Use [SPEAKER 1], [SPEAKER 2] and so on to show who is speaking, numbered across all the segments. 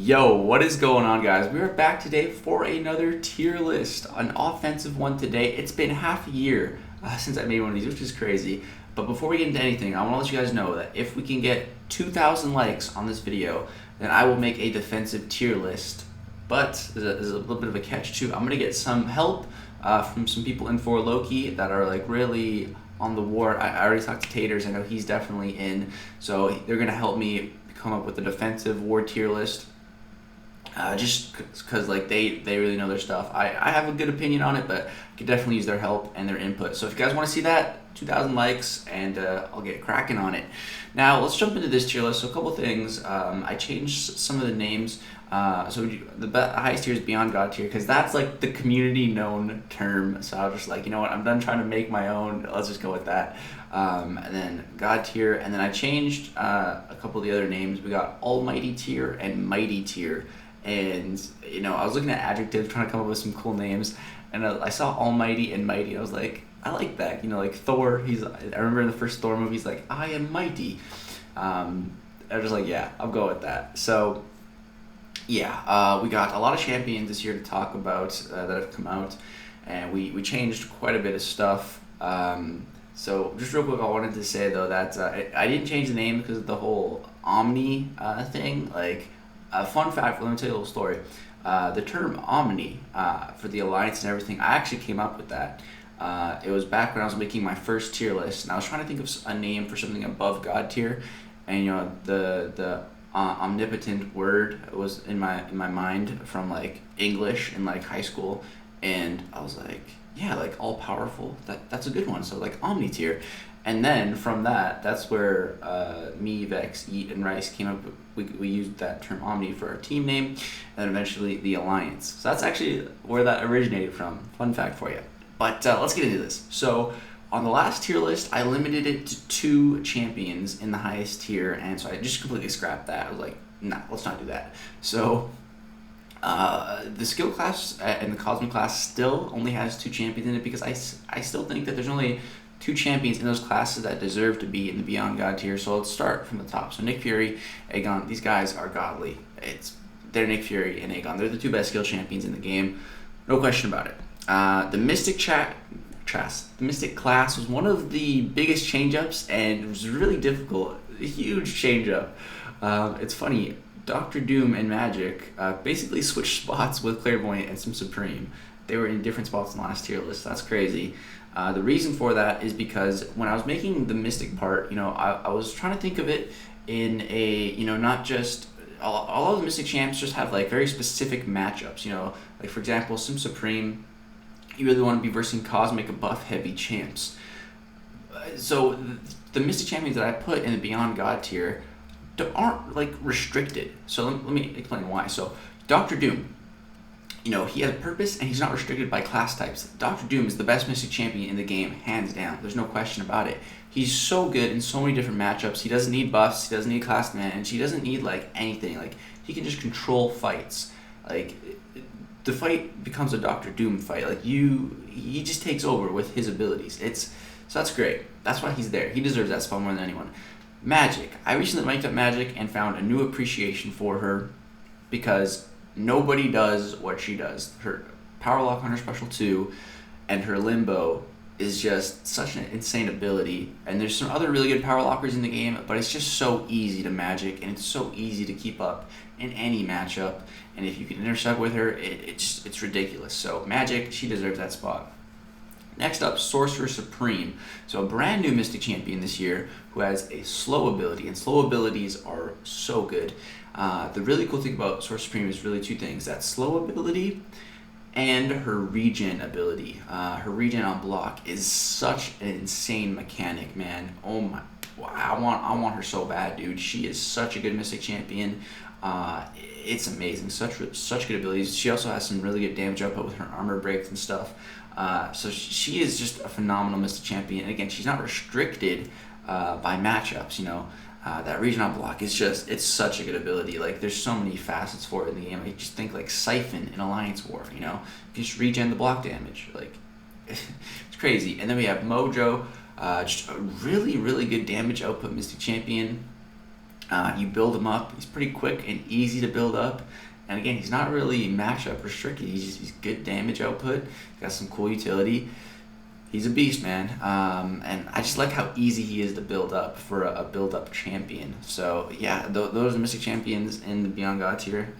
[SPEAKER 1] Yo, what is going on, guys? We are back today for another tier list, an offensive one today. It's been half a year since I made one of these, which is crazy. But before we get into anything, I want to let you guys know that if we can get 2,000 likes on this video, then I will make a defensive tier list. But there's a little bit of a catch too. I'm gonna get some help from some people in for Loki that are like really on the war. I already talked to Taters. I know he's definitely in, so they're gonna help me come up with a defensive war tier list. Just because like they really know their stuff. I have a good opinion on it, but I could definitely use their help and their input. So if you guys want to see that, 2,000 likes and I'll get cracking on it. Now let's jump into this tier list. So a couple things. I changed some of the names. So the highest tier is Beyond God tier because that's like the community known term. So I was just like, you know what, I'm done trying to make my own. Let's just go with that. And then God tier, and then I changed a couple of the other names. We got Almighty tier and Mighty tier. And you know, I was looking at adjectives, trying to come up with some cool names, and I saw Almighty and Mighty. I was like, I like that. You know, like Thor. I remember in the first Thor movie, he's like, I am mighty. I was just like, yeah, I'll go with that. So yeah, we got a lot of champions this year to talk about that have come out, and we changed quite a bit of stuff. So just real quick, I wanted to say though that I didn't change the name because of the whole Omni thing. Like, fun fact, let me tell you a little story. The term Omni for the Alliance and everything, I actually came up with that. It was back when I was making my first tier list, and I was trying to think of a name for something above God tier, and you know, the omnipotent word was in my mind from like English in like high school, and I was like, yeah, like all powerful. That's a good one. So like Omni tier. And then from that's where me, Vex, Eat, and Rice came up. We used that term Omni for our team name, and then eventually the Alliance. So that's actually where that originated from. Fun fact for you. But let's get into this. So on the last tier list, I limited it to 2 champions in the highest tier, and so I just completely scrapped that. I was like, nah, let's not do that. So the skill class and the cosmic class still only has 2 champions in it because I still think that there's only 2 champions in those classes that deserve to be in the Beyond God tier. So let's start from the top. So Nick Fury, Aegon, these guys are godly. They're Nick Fury and Aegon. They're the 2 best skill champions in the game. No question about it. The Mystic class was one of the biggest change-ups, and it was really difficult. A huge change-up. It's funny, Dr. Doom and Magic basically switched spots with Clairvoyant and some Supreme. They were in different spots in the last tier list. That's crazy. The reason for that is because when I was making the Mystic part, you know, I was trying to think of it in a, you know, not just, all of the Mystic champs just have like very specific matchups, you know, like for example, some Supreme, you really want to be versing Cosmic buff heavy champs. So the Mystic champions that I put in the Beyond God tier aren't like restricted. So let me explain why. So Dr. Doom, you know, he has a purpose and he's not restricted by class types. Dr. Doom is the best Mystic champion in the game, hands down. There's no question about it. He's so good in so many different matchups. He doesn't need buffs, he doesn't need class advantage, he doesn't need like anything. Like, he can just control fights. Like, the fight becomes a Dr. Doom fight. Like, he just takes over with his abilities. So that's great. That's why he's there. He deserves that spot more than anyone. Magic. I recently ranked up Magic and found a new appreciation for her because nobody does what she does. Her power lock on her special 2 and her limbo is just such an insane ability. And there's some other really good power lockers in the game, but it's just so easy to Magic, and it's so easy to keep up in any matchup. And if you can intercept with her, it's ridiculous. So Magic, she deserves that spot. Next up, Sorcerer Supreme. So a brand new Mystic champion this year who has a slow ability, and slow abilities are so good. The really cool thing about Sorcerer Supreme is really 2 things. That slow ability and her regen ability. Her regen on block is such an insane mechanic, man. Oh my, I want her so bad, dude. She is such a good Mystic champion. It's amazing. Such good abilities. She also has some really good damage output with her armor breaks and stuff. So she is just a phenomenal Mystic champion. And again, she's not restricted by matchups, you know. That regen on block is it's such a good ability. Like, there's so many facets for it in the game. Like, just think like Siphon in Alliance War, you know. You can just regen the block damage. Like, it's crazy. And then we have Mojo, just a really, really good damage output Mystic champion. You build him up. He's pretty quick and easy to build up. And again, he's not really matchup restricted. He's good damage output. He's got some cool utility. He's a beast, man. And I just like how easy he is to build up for a build-up champion. So yeah, those are Mystic champions in the Beyond God tier.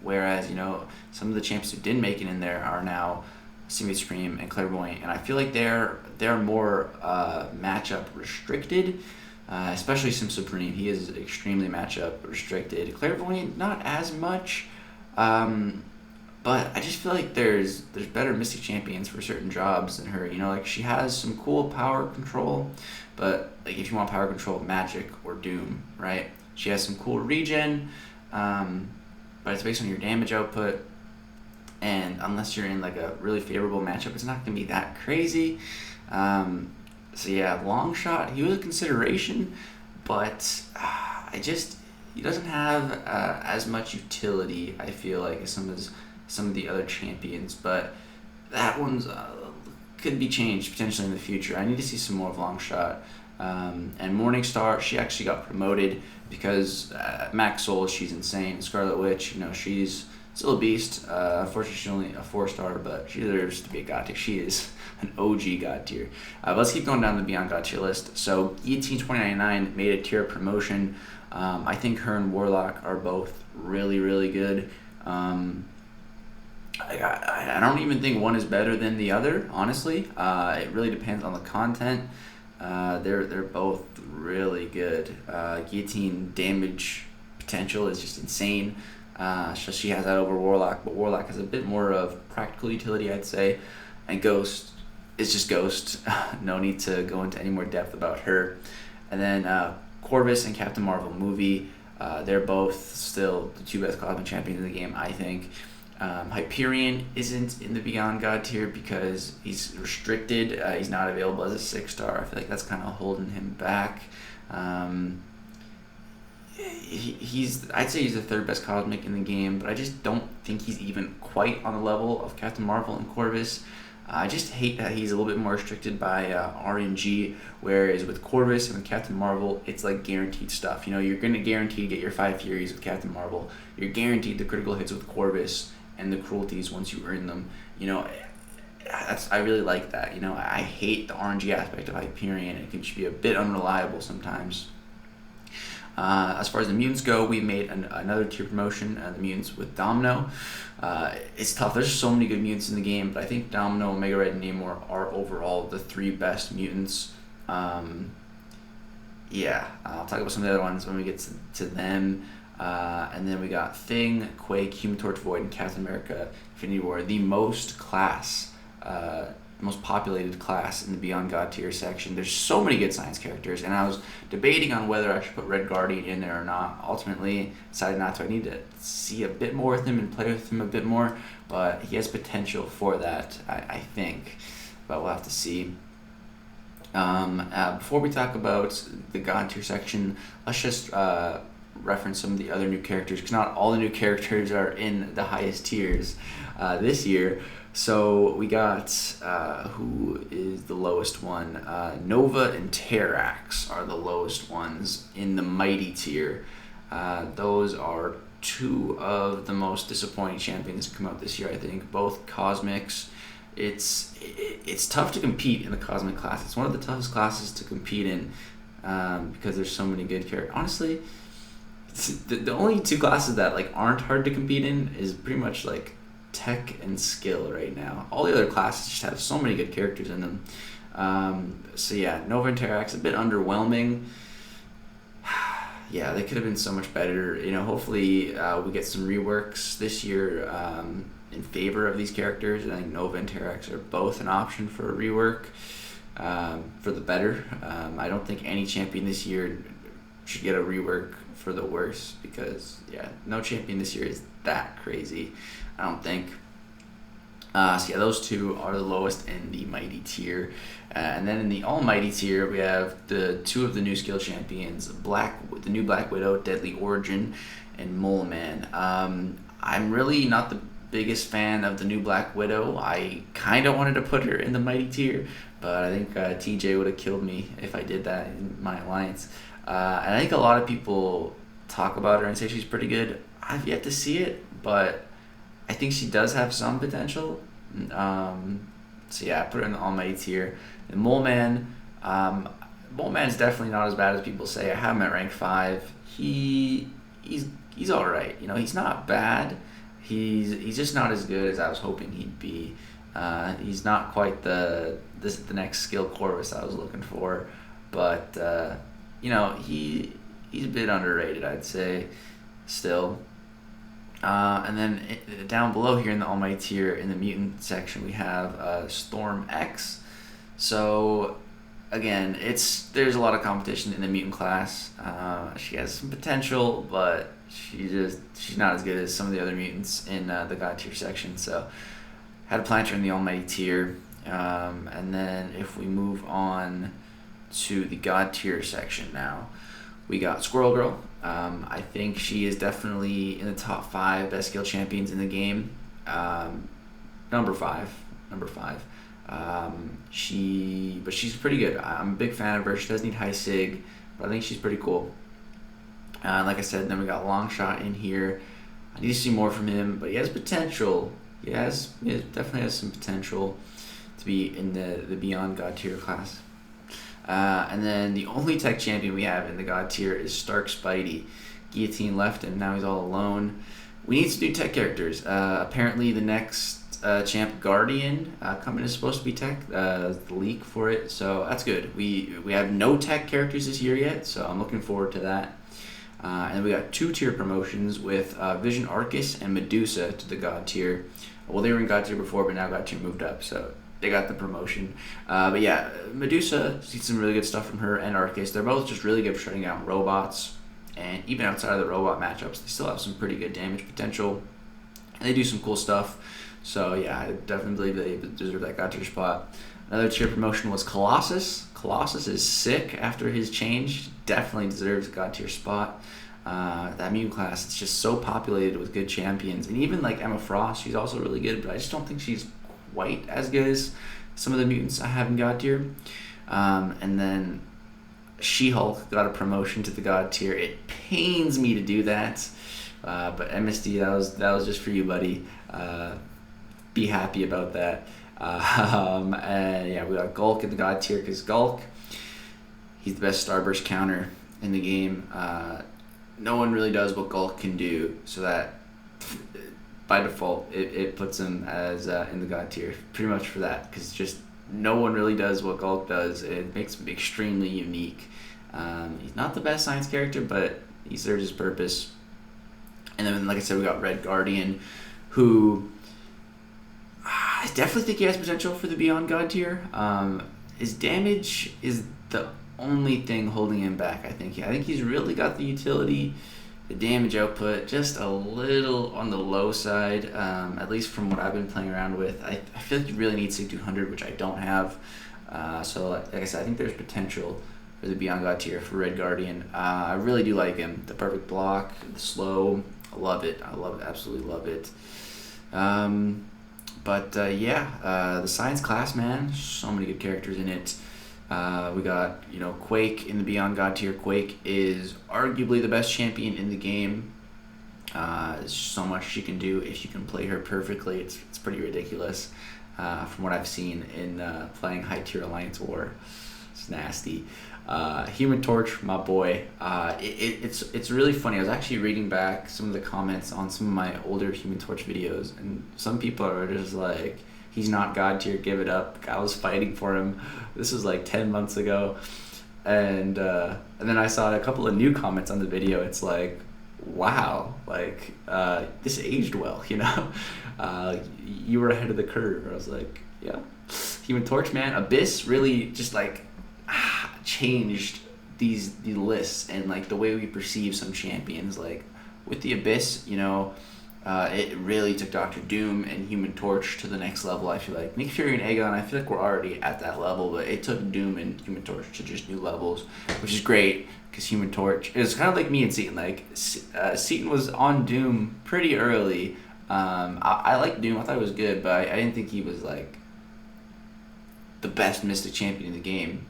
[SPEAKER 1] Whereas, you know, some of the champs who didn't make it in there are now Simulate Supreme and Clairvoyant, and I feel like they're more matchup restricted. Especially Sim Supreme, he is extremely matchup restricted. Clairvoyant, not as much, but I just feel like there's better Mystic champions for certain jobs than her. You know, like she has some cool power control, but like if you want power control, Magic or Doom, right? She has some cool regen, but it's based on your damage output, and unless you're in like a really favorable matchup, it's not gonna be that crazy. So yeah, long shot, he was a consideration, but he doesn't have as much utility, I feel like, as some of the other champions. But that one's could be changed potentially in the future. I need to see some more of long shot. And Morningstar, she actually got promoted because Max Soul, she's insane. Scarlet Witch, you know, she's still a beast. Unfortunately, she's only a 4-star, but she deserves to be a god tier. She is an OG god tier. But let's keep going down the Beyond God tier list. So Guillotine2099 made a tier promotion. I think her and Warlock are both really, really good. I don't even think one is better than the other, honestly. It really depends on the content. They're both really good. Guillotine damage potential is just insane. So she has that over Warlock, but Warlock has a bit more of practical utility, I'd say. And Ghost is just Ghost. No need to go into any more depth about her. And then Corvus and Captain Marvel movie. They're both still the two best cosmic champions in the game, I think. Hyperion isn't in the Beyond God tier because he's restricted. He's not available as a 6-star. I feel like that's kind of holding him back. I'd say he's the third best cosmic in the game, but I just don't think he's even quite on the level of Captain Marvel and Corvus. I just hate that he's a little bit more restricted by RNG, whereas with Corvus and with Captain Marvel, it's like guaranteed stuff. You know, you're going to guarantee to get your 5 Furies with Captain Marvel. You're guaranteed the critical hits with Corvus and the cruelties once you earn them. You know, I really like that. You know, I hate the RNG aspect of Hyperion. It can just be a bit unreliable sometimes. As far as the mutants go, we made another tier promotion, the mutants with Domino. It's tough. There's so many good mutants in the game, but I think Domino, Omega Red, and Namor are overall the 3 best mutants. Yeah, I'll talk about some of the other ones when we get to them. And then we got Thing, Quake, Human Torch, Void, and Captain America Infinity War, the most populated class in the Beyond God tier section. There's so many good science characters, and I was debating on whether I should put Red Guardian in there or not. Ultimately, decided not to. I need to see a bit more with him and play with him a bit more, but he has potential for that, I think. But we'll have to see. Before we talk about the God tier section, let's just reference some of the other new characters, because not all the new characters are in the highest tiers this year. So we got, who is the lowest one? Nova and Terrax are the lowest ones in the Mighty tier. Those are 2 of the most disappointing champions to come out this year, I think. Both Cosmics. It's tough to compete in the Cosmic class. It's one of the toughest classes to compete in because there's so many good characters. Honestly, the only 2 classes that like aren't hard to compete in is pretty much like tech and skill right now. All the other classes just have so many good characters in them. So yeah, Nova and Terrax, a bit underwhelming. Yeah, they could have been so much better. You know, hopefully we get some reworks this year in favor of these characters. I think Nova and Terrax are both an option for a rework for the better. I don't think any champion this year should get a rework for the worse, because yeah, no champion this year is that crazy, I don't think. So yeah, those 2 are the lowest in the Mighty tier. And then in the Almighty tier, we have the 2 of the new skill champions, the new Black Widow, Deadly Origin, and Mole Man. I'm really not the biggest fan of the new Black Widow. I kind of wanted to put her in the Mighty tier, but I think TJ would have killed me if I did that in my alliance. And I think a lot of people talk about her and say she's pretty good. I've yet to see it, but I think she does have some potential. So yeah, I put her in the almighty tier. And Mole Man, Mole Man's definitely not as bad as people say. I have him at rank 5. He's all right. You know, he's not bad. He's just not as good as I was hoping he'd be. He's not quite the next skill Corvus I was looking for, but you know, he's a bit underrated, I'd say, still. And then down below here in the almighty tier, in the mutant section, we have Storm X. So again, there's a lot of competition in the mutant class. She has some potential, but she's not as good as some of the other mutants in the god tier section. So had to plant her in the almighty tier. And then if we move on to the god tier section now, we got Squirrel Girl. I think she is definitely in the top 5 best skill champions in the game. Number five. She's pretty good. I'm a big fan of her. She does need high sig, but I think she's pretty cool. Like I said, then we got Longshot in here. I need to see more from him, but he has potential. He definitely has some potential to be in the Beyond God tier class. And then the only tech champion we have in the God tier is Stark Spidey. Guillotine left him, now he's all alone. We need some new tech characters. Apparently the next champ Guardian coming is supposed to be tech, the leak for it, so that's good. We have no tech characters this year yet, so I'm looking forward to that. And then we got 2 tier promotions with Vision Arcus and Medusa to the God tier. Well, they were in God tier before, but now God tier moved up, so they got the promotion. But yeah, Medusa, see some really good stuff from her, and Arcus. They're both just really good for shutting down robots, and even outside of the robot matchups, they still have some pretty good damage potential, and they do some cool stuff. So yeah, I definitely believe they deserve that God tier spot. Another tier promotion was Colossus. Colossus is sick after his change. Definitely deserves a God tier spot. That mutant class, it's just so populated with good champions. And even like Emma Frost, she's also really good, but I just don't think she's quite as good as some of the mutants I have in God tier. And then She-Hulk got a promotion to the God tier. It pains me to do that. But MSD, that was just for you, buddy. Be happy about that. And yeah, we got Gulk in the God tier because Gulk, he's the best Starburst counter in the game. No one really does what Gulk can do, so that by default it puts him as in the God tier pretty much for that, because just no one really does what Gulk does. It makes him extremely unique. He's not the best science character, but he serves his purpose. And then, like I said, we got Red Guardian, who I definitely think he has potential for the Beyond God tier. His damage is the only thing holding him back, I think. I think he's really got the utility. The damage output, just a little on the low side, at least from what I've been playing around with. I feel like you really need 6200, which I don't have. So, like I said, I think there's potential for the Beyond God tier for Red Guardian. I really do like him. The perfect block, the slow, I love it. Absolutely love it. The science class, man, so many good characters in it. We got, Quake in the Beyond God tier. Quake is arguably the best champion in the game. There's so much she can do if you can play her perfectly. It's pretty ridiculous from what I've seen in playing high tier Alliance War. It's nasty. Human Torch, my boy. It's really funny. I was actually reading back some of the comments on some of my older Human Torch videos, and some people are just like, he's not God tier, give it up. I was fighting for him. This was like 10 months ago. And then I saw a couple of new comments on the video. It's like, wow, like, this aged well, you were ahead of the curve. I was like, yeah. Human Torch, man. Abyss really just like changed the lists and like the way we perceive some champions. Like with the Abyss, it really took Doctor Doom and Human Torch to the next level. I feel like Nick Fury and Aegon, I feel like we're already at that level, but it took Doom and Human Torch to just new levels, which is great because Human Torch is kind of like me and Seaton. Like Seaton was on Doom pretty early. I liked Doom. I thought it was good, but I didn't think he was like the best Mystic champion in the game.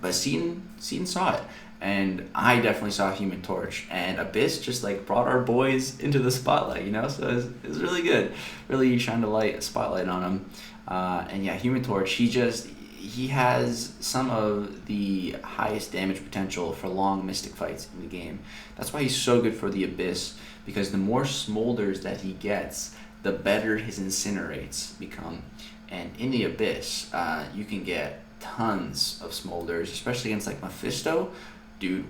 [SPEAKER 1] But Seaton saw it, and I definitely saw Human Torch, and Abyss just like brought our boys into the spotlight, you know. So it was really good, really shined a spotlight on him. And yeah, Human Torch, he has some of the highest damage potential for long mystic fights in the game. That's why he's so good for the Abyss, because the more smolders that he gets, the better his incinerates become. And in the Abyss, you can get tons of smolders, especially against like Mephisto. Dude,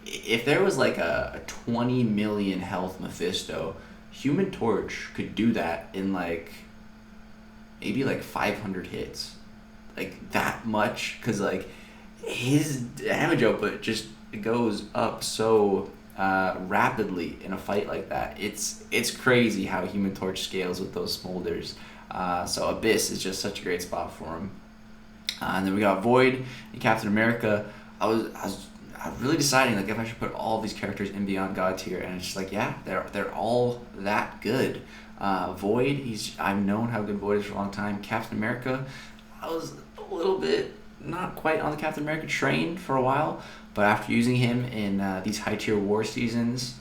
[SPEAKER 1] if there was like a 20 million health Mephisto, Human Torch could do that in like maybe like 500 hits. Like that much, because like his damage output just goes up so rapidly in a fight like that. It's crazy how Human Torch scales with those smolders. So Abyss is just such a great spot for him. And then we got Void and Captain America. I was really deciding like if I should put all of these characters in Beyond God tier, and it's just like, yeah, they're all that good. Void, I've known how good Void is for a long time. Captain America, I was a little bit not quite on the Captain America train for a while, but after using him in these high tier war seasons,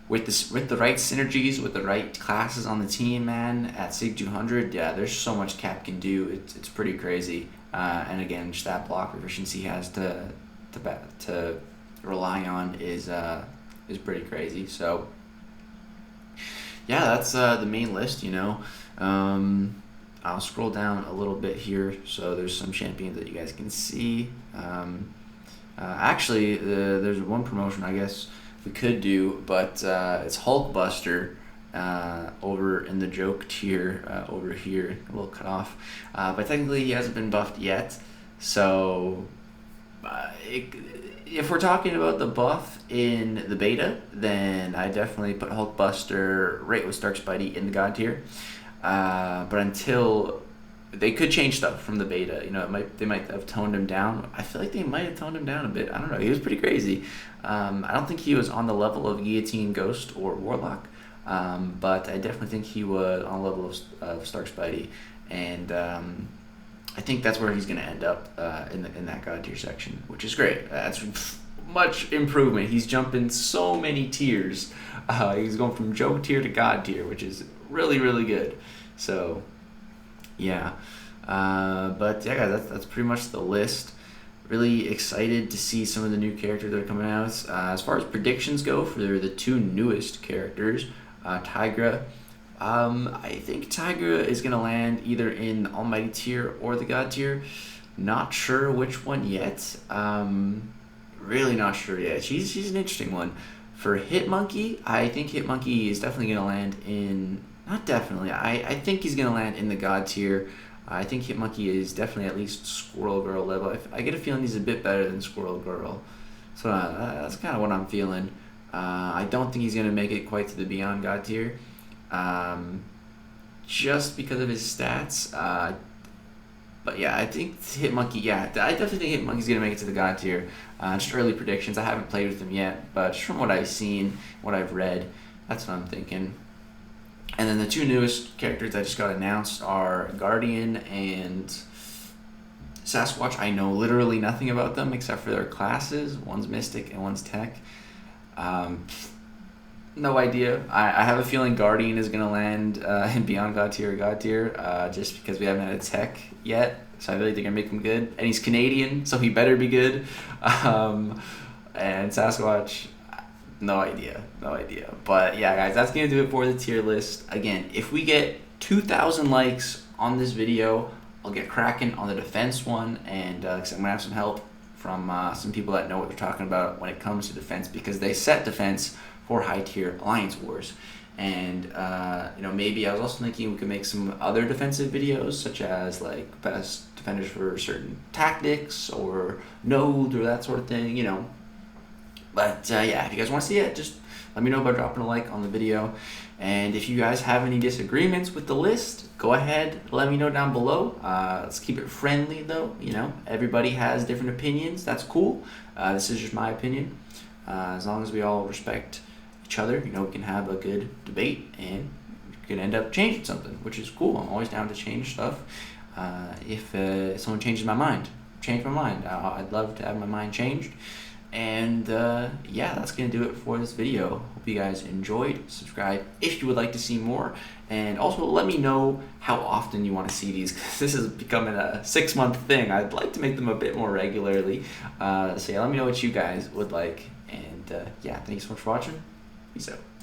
[SPEAKER 1] with the right synergies, with the right classes on the team, man, at Sig 200, yeah, there's so much Cap can do. It's pretty crazy. And again, just that block efficiency he has to rely on is pretty crazy. So yeah, that's the main list, you know. I'll scroll down a little bit here, so there's some champions that you guys can see. Actually, there's one promotion I guess we could do, but it's Hulkbuster over in the joke tier over here, a little cut off. But technically he hasn't been buffed yet, so if we're talking about the buff in the beta, then I definitely put Hulkbuster right with Stark Spidey in the God tier. But until they could change stuff from the beta, you know, they might have toned him down. I feel like they might have toned him down a bit. I don't know. He was pretty crazy. I don't think he was on the level of Guillotine, Ghost, or Warlock, but I definitely think he was on the level of Stark Spidey, and I think that's where he's going to end up in that God tier section, which is great. That's much improvement. He's jumping so many tiers. He's going from joke tier to God tier, which is really, really good. So yeah, but yeah, guys, that's pretty much the list. Really excited to see some of the new characters that are coming out. As far as predictions go for the two newest characters, Tigra, I think Tigra is going to land either in the Almighty tier or the God tier. Not sure which one yet. Really not sure yet. She's an interesting one. For Hitmonkey, I think Hitmonkey is definitely going to land in... Not definitely. I think he's going to land in the God tier. I think Hitmonkey is definitely at least Squirrel Girl level. I get a feeling he's a bit better than Squirrel Girl. So that's kind of what I'm feeling. I don't think he's going to make it quite to the Beyond God tier. Just because of his stats. But yeah, I think Hitmonkey, I definitely think Hitmonkey's going to make it to the God tier. Just early predictions. I haven't played with him yet, but just from what I've seen, what I've read, that's what I'm thinking. And then the two newest characters that just got announced are Guardian and Sasquatch. I know literally nothing about them except for their classes. One's Mystic and one's Tech. No idea. I have a feeling Guardian is going to land in Beyond God tier or God tier just because we haven't had a Tech yet. So I really think they're going to make him good. And he's Canadian, so he better be good. And Sasquatch... No idea. But yeah, guys, that's going to do it for the tier list. Again, if we get 2,000 likes on this video, I'll get cracking on the defense one. And I'm going to have some help from some people that know what they're talking about when it comes to defense, because they set defense for high tier Alliance Wars. And, maybe I was also thinking we could make some other defensive videos, such as like best defenders for certain tactics or node or that sort of thing, But if you guys want to see it, just let me know by dropping a like on the video. And if you guys have any disagreements with the list, go ahead, let me know down below. Let's keep it friendly though, everybody has different opinions. That's cool. This is just my opinion. As long as we all respect each other, we can have a good debate and we can end up changing something, which is cool. I'm always down to change stuff. If someone changes my mind, I'd love to have my mind changed. And yeah, that's going to do it for this video. Hope you guys enjoyed. Subscribe if you would like to see more. And also let me know how often you want to see these, because this is becoming a 6-month thing. I'd like to make them a bit more regularly. So yeah, let me know what you guys would like. And yeah, thanks so much for watching. Peace out.